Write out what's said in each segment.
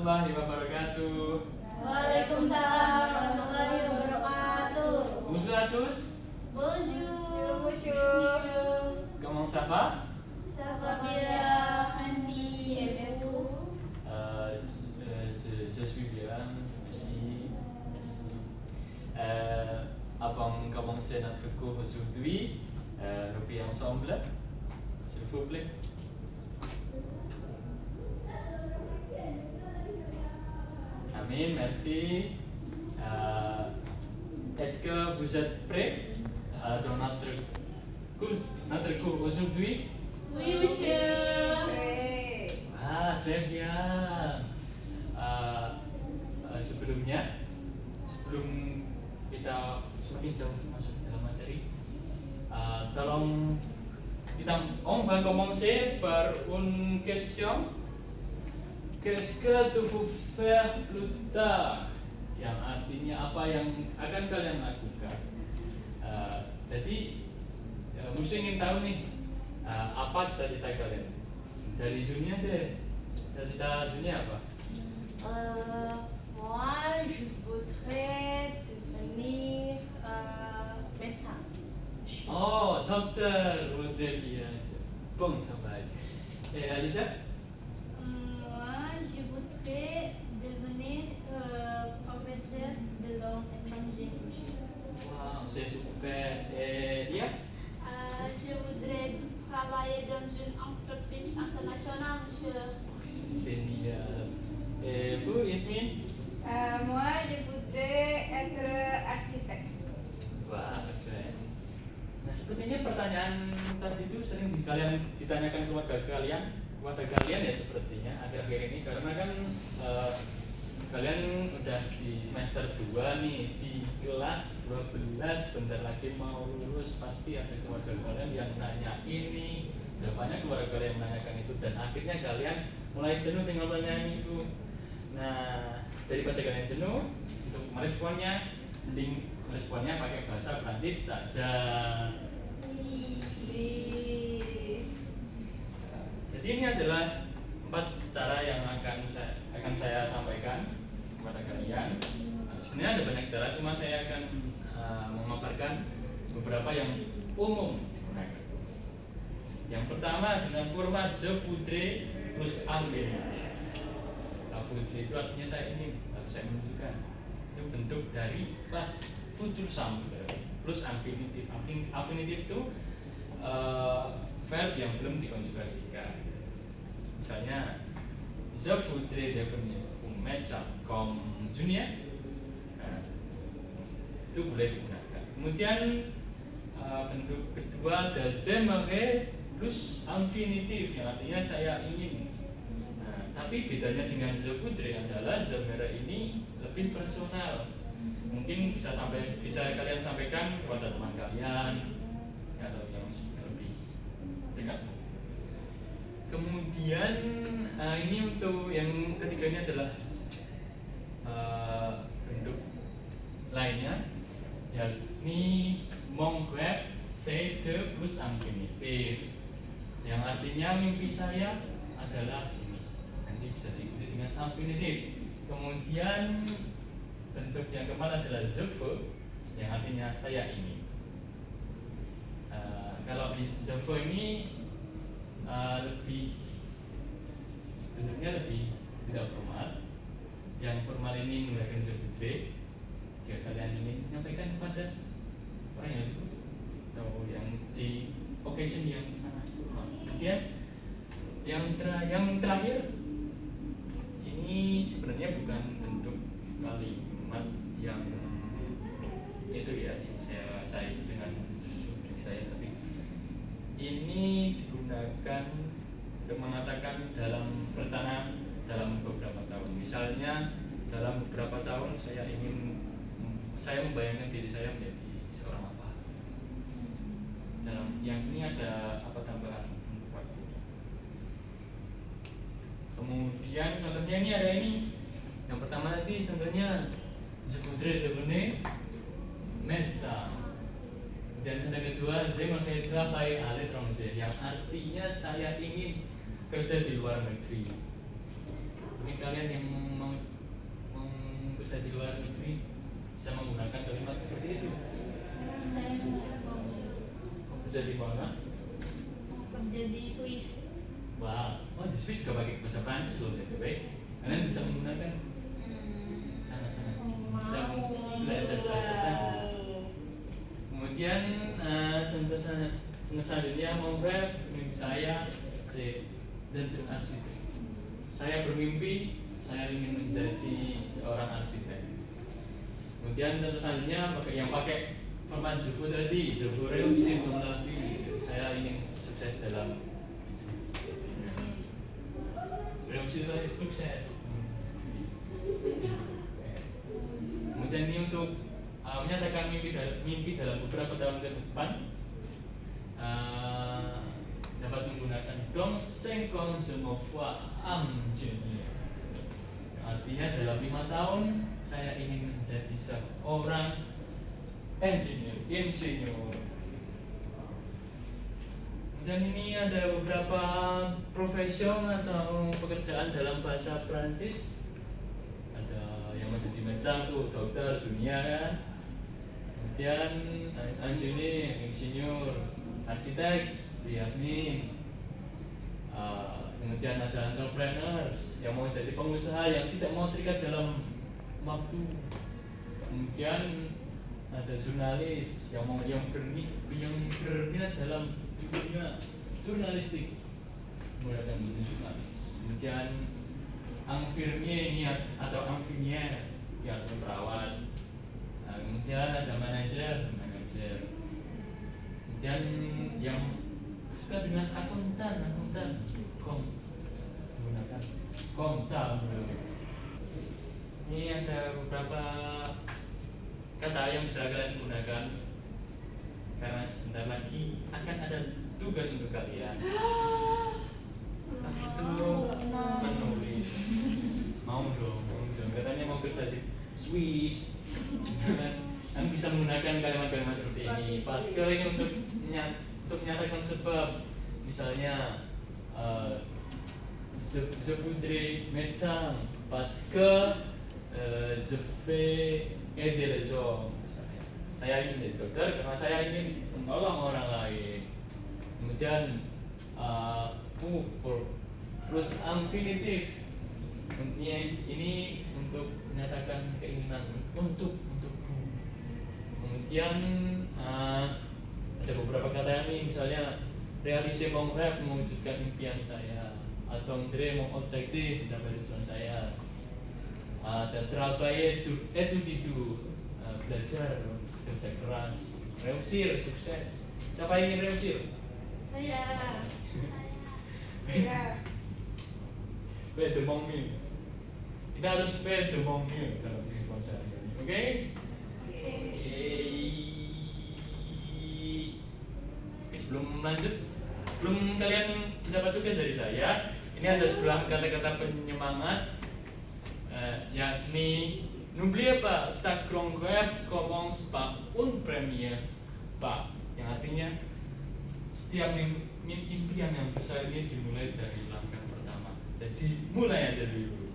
warahmatullahi wabarakatuh. Waalaikumsalam warahmatullahi wabarakatuh. Bonjour à tous. Bonjour. Bonjour. Comment ça va? Ça va bien, merci. Et vous? Je suis bien, merci. Merci. Avant de commencer notre cours aujourd'hui, nous prions ensemble, s'il vous plaît. Amin, merci. Est-ce que vous êtes prêts dans notre cours aujourd'hui? Oui, monsieur. Ah, très bien. Sebelum kita semakin jauh masuk dalam materi, on va commencer par une question. Qu'est-ce que tu veux faire plus tard? Yang artinya apa yang akan kalian lakukan. Jadi Musa ingin tahu nih, apa cita-cita kalian. Dari Zunia deh, cita-cita Zunia apa? Moi, je voudrais devenir médecin. Oh, dokter, très bien. Bon travail. Et Alisa? Moi, je voudrais devenir professeur de langue étrangère. Wow, c'est super. Et dia? Je voudrais travailler dans une entreprise internationale, monsieur. Génial. Et vous, Yasmin? Moi, je voudrais être architecte. Wah, keren. Nah, sepertinya pertanyaan tadi itu sering kalian ditanyakan keluarga kalian ya sepertinya akhir-akhir ini, karena kan kalian udah di semester 2 nih, di kelas 12, bentar lagi mau lulus, pasti ada keluarga kalian yang nanya ini, banyak keluarga kalian yang menanyakan itu, dan akhirnya kalian mulai jenuh dengan pertanyaan itu. Nah, daripada kalian jenuh, untuk meresponnya, mending responnya pakai bahasa Prancis saja. Jadi ini adalah 4 cara yang akan saya sampaikan kepada kalian. Sebenarnya ada banyak cara, cuma saya akan memaparkan beberapa yang umum digunakan. Yang pertama dengan format je voudrais plus infinitif. Voudrais itu artinya saya ingin atau saya menunjukkan. Itu bentuk dari past future simple plus infinitif. Infinitif itu verb yang belum dikonjugasikan. Misalnya, je voudrais devenir un médecin comme Junia. Nah, itu boleh digunakan. Kemudian bentuk kedua ada j'aimerais plus infinitif, yang artinya saya ingin. Nah, tapi bedanya dengan je voudrais adalah j'aimerais ini lebih personal. Mungkin bisa kalian sampaikan kepada teman kalian atau yang lebih dekat. Kemudian ini untuk yang ketiga ini adalah bentuk lainnya, yakni mon rêve c'est de plus infinitif, yang artinya mimpi saya adalah ini. Nanti bisa diisi dengan infinitif. Kemudian bentuk yang keempat adalah je veux, yang artinya saya ingin. Kalau di je veux ini bentuknya lebih tidak formal. Yang formal ini menggunakan je voudrais jika kalian ingin menyampaikan kepada orang yang itu atau yang di occasion yang sangat formal. Kemudian yang terakhir ini sebenarnya bukan bentuk kalimat yang itu ya, saya dengan subjek saya, tapi ini digunakan untuk mengatakan dalam rencana dalam beberapa tahun. Misalnya dalam beberapa tahun saya membayangkan diri saya menjadi seorang apa. Dalam yang ini ada apa tambahan waktu. Kemudian contohnya ini ada ini. Yang pertama tadi contohnya je voudrais devenir médecin. Dan contoh kedua, j'aimerais travailler à l'étranger, yang artinya saya ingin kerja di luar negeri. Mungkin kalian yang saya ingin menjadi seorang arsitek. Kemudian selanjutnya yang pakai format je veux tadi, je veux réussir dans la vie. Saya ingin sukses dalam réussir dari sukses. Kemudian ini untuk menyatakan mimpi dalam beberapa tahun ke depan, dapat menggunakan dans 5 ans je me vois ingénieur. Artinya dalam 5 tahun saya ingin menjadi seorang insinyur. Dan ini ada beberapa profesion atau pekerjaan dalam bahasa Prancis. Ada yang menjadi macam tuh dokter dunia kan. Kemudian insinyur, arsitek, Yasmin. Kemudian ada entrepreneurs yang mau jadi pengusaha yang tidak mau terikat dalam waktu. Kemudian ada jurnalis yang berminat dalam dunia jurnalistik, kemudian menjadi jurnalis. Kemudian infirmier ini atau infirmier yang perawat. Kemudian ada manajer. Kemudian yang suka dengan akuntan menggunakan kontabel. Ini ada beberapa kata yang bisa kalian gunakan karena sebentar lagi akan ada tugas untuk kalian. Itu menulis. Mau dong. Katanya mau kerja di Swiss. Kan bisa menggunakan kalimat-kalimat seperti ini. Paske ini untuk menyatakan sebab. Misalnya je voudrais médecin parce que je vais aider les gens. Misalnya, saya ingin jadi dokter karena saya ingin menolong orang lain. Kemudian plus infinitif. Ini untuk menyatakan keinginan untuk. Kemudian ada beberapa kata ini, misalnya réaliser mon rêve, mewujudkan impian saya, atteindre mon objectif, mencapai tujuan saya, dan travailler étudier, belajar, kerja keras, réussir, sukses. Siapa yang ingin réussir? Saya. Faire de mon mieux. Kita harus faire de mon mieux dalam kehidupan sehari-hari. Oke? Sebelum lanjut, sebelum kalian mendapat tugas dari saya, ini ada sebuah kata-kata penyemangat, yakni n'oubliez pas, chaque grand rêve commence par une première pas, yang artinya setiap impian yang besar ini dimulai dari langkah pertama. Jadi mulai aja dulu.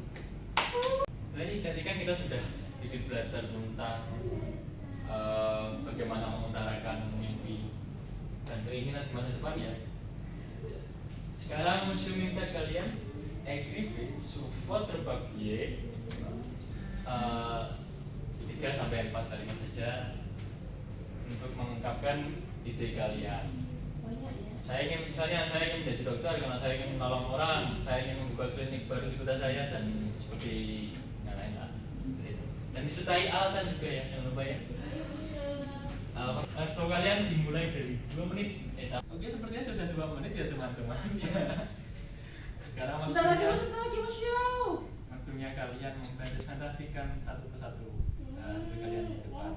Nah, ini tadi kan kita sudah sedikit belajar tentang bagaimana mengutarakan mimpi dan keinginan di masa depan ya. Sekarang saya minta kalian écrivez sur votre papier 3-4 kalimat saja untuk mengungkapkan ide kalian. Saya ingin menjadi dokter karena saya ingin menolong orang, saya ingin membuka klinik baru di kota saya dan seperti yang lain lah. Dan disertai alasan juga ya, jangan lupa ya. Waktu kalian dimulai dari 2 menit. Oke, sepertinya sudah 2 menit ya teman-teman. Sekarang waktunya kalian mempresentasikan satu persatu hasil kalian di depan.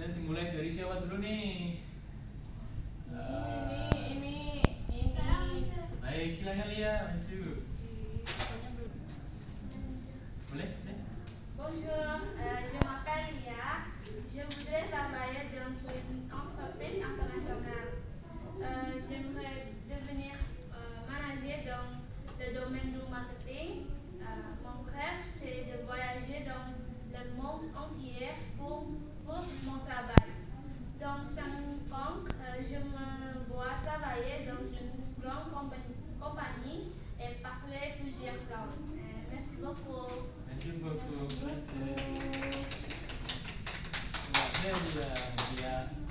Dan dimulai dari siapa dulu nih? Baik, silakan Lia, maju. Boleh? Bonjour, je m'appelle Lia. Je voudrais travailler dans une entreprise internationale. J'aimerais devenir manager dans le domaine du marketing. Mon rêve, c'est de voyager dans le monde entier pour mon travail. Dans 5 ans, je me vois travailler dans une grande compagnie et parler plusieurs langues. Merci beaucoup. Merci beaucoup.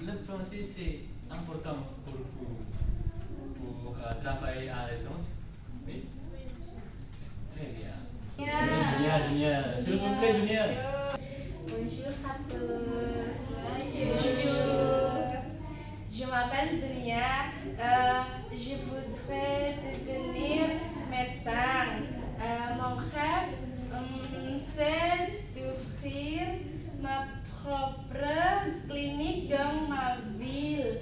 Le français c'est important pour vous pour travailler à l'étranger. Oui. Junior. S'il vous plaît, Junior. Bonjour à tous. Bonjour. Je m'appelle Zunia. Je voudrais devenir médecin. Mon rêve, c'est d'ouvrir ma propre clinique dans ma ville.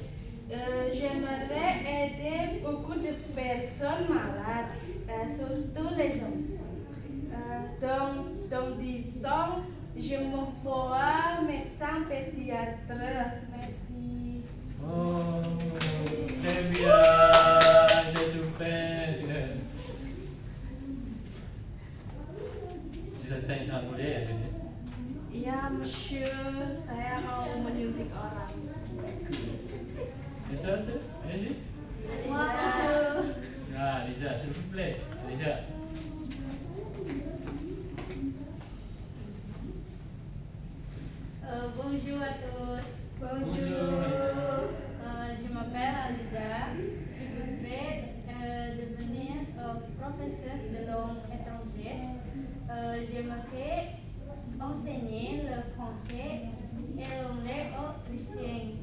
J'aimerais aider beaucoup de personnes malades, surtout les enfants. Dans 10 ans, je me vois médecin pédiatre. Merci. Oh, très bien. C'est super. Cita-citanya sangat mulia ya, Junior. Ya, Monsieur, saya mau menyuntik orang. Lisa tuh, ini sih. Nah, Lisa, s'il vous plaît. Lisa. Bonjour à tous. Bonjour. Je m'appelle Aliza. Je voudrais devenir professeur de langue étrangère. J'aimerais enseigner le français et l'anglais au lycée.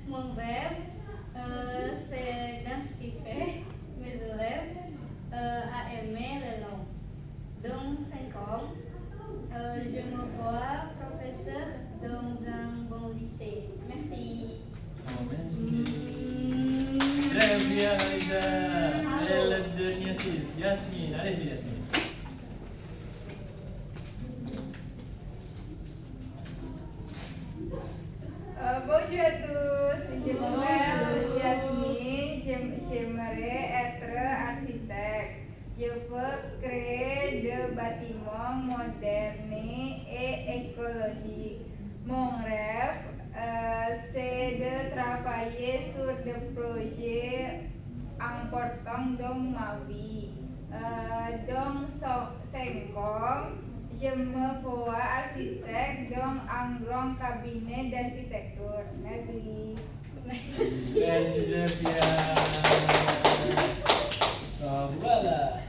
Mon rêve, c'est d'inspirer mes élèves à aimer les langues. Dans 5 ans, je me vois professeur dans un bon lycée. Merci. Oh, merci. Très bien, Lisa. Et la dernière, c'est Yasmine. Allez-y, Yasmine. Bonjour à tous, je m'appelle Yasmine, j'aimerais être architecte. Je veux créer des bâtiments modernes et écologiques. Mon rêve, c'est de travailler sur des projets importants dans ma vie. Dans 5 ans, je me vois architecte dans un grand cabinet d'architecture. Merci. Merci, Zevia. Oh, voilà.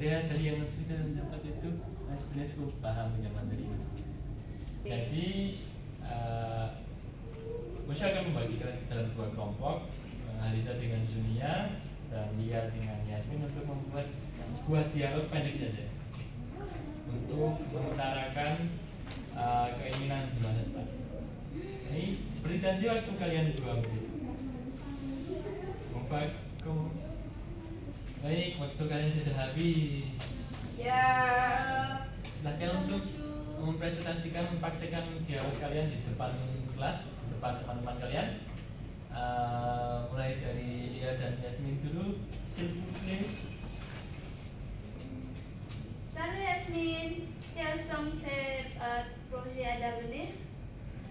Tadi yang sudah dapat itu, sebenarnya cukup paham punya materi ini. Jadi, Musya akan membagikan dalam 2 kelompok, Aliza dengan Zunia dan Lia dengan Yasmin untuk membuat sebuah dialog pendek saja untuk mengutarakan keinginan di masa depan. Ini seperti tadi waktu kalian berdua begitu. Bagus. Baik, waktu kalian sudah habis. Ya. Silakan untuk mempresentasikan, mempraktekkan dialog kalian di depan kelas, di depan teman-teman kalian. Mulai dari Lia dan Yasmin dulu, s'il vous plaît. Salut Yasmine, quels sont tes projets d'avenir?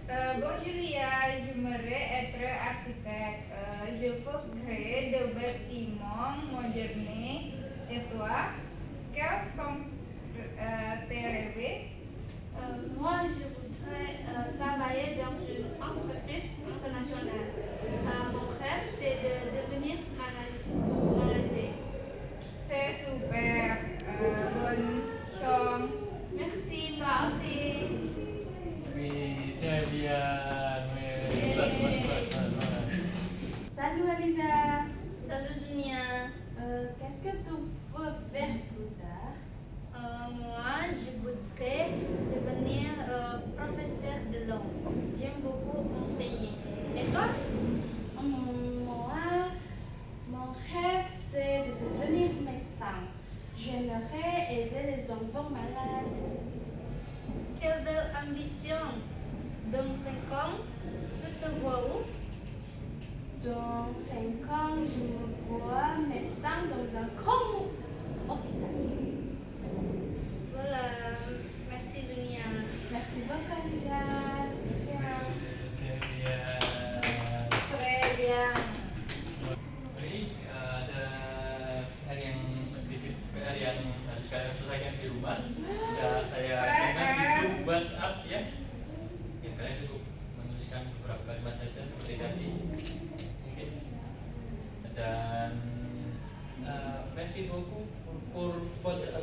Bonjour Lia, j'aimerais être architecte. Je veux créer des bâtiments modernes. Et toi, quels sont tes rêves? Moi, je voudrais travailler dans une entreprise internationale. Mon rêve, c'est de devenir manager. C'est super. Bonne chance. Merci, toi aussi. Wih, saya dia. Salut Aliza. Salut Junia. Qu'est-ce que tu veux faire plus tard? Moi, je voudrais devenir professeur de langue. J'aime beaucoup enseigner. Et toi? Moi, mon rêve c'est de devenir médecin. J'aimerais aider les enfants malades. Quelle belle ambition! Dans 5 ans, tu te vois où? Dans 5 ans, je me vois médecin dans un grand hôpital. Voilà, merci Junia. Merci beaucoup, Aliza. Bien. Très bien. Baik, ada PR yang sedikit PR yang harus kalian selesaikan di rumah. Sudah saya cantumkan di grup WhatsApp ya. Ya, kalian cukup menuliskan beberapa kalimat saja seperti tadi. Mungkin dan merci beaucoup pour votre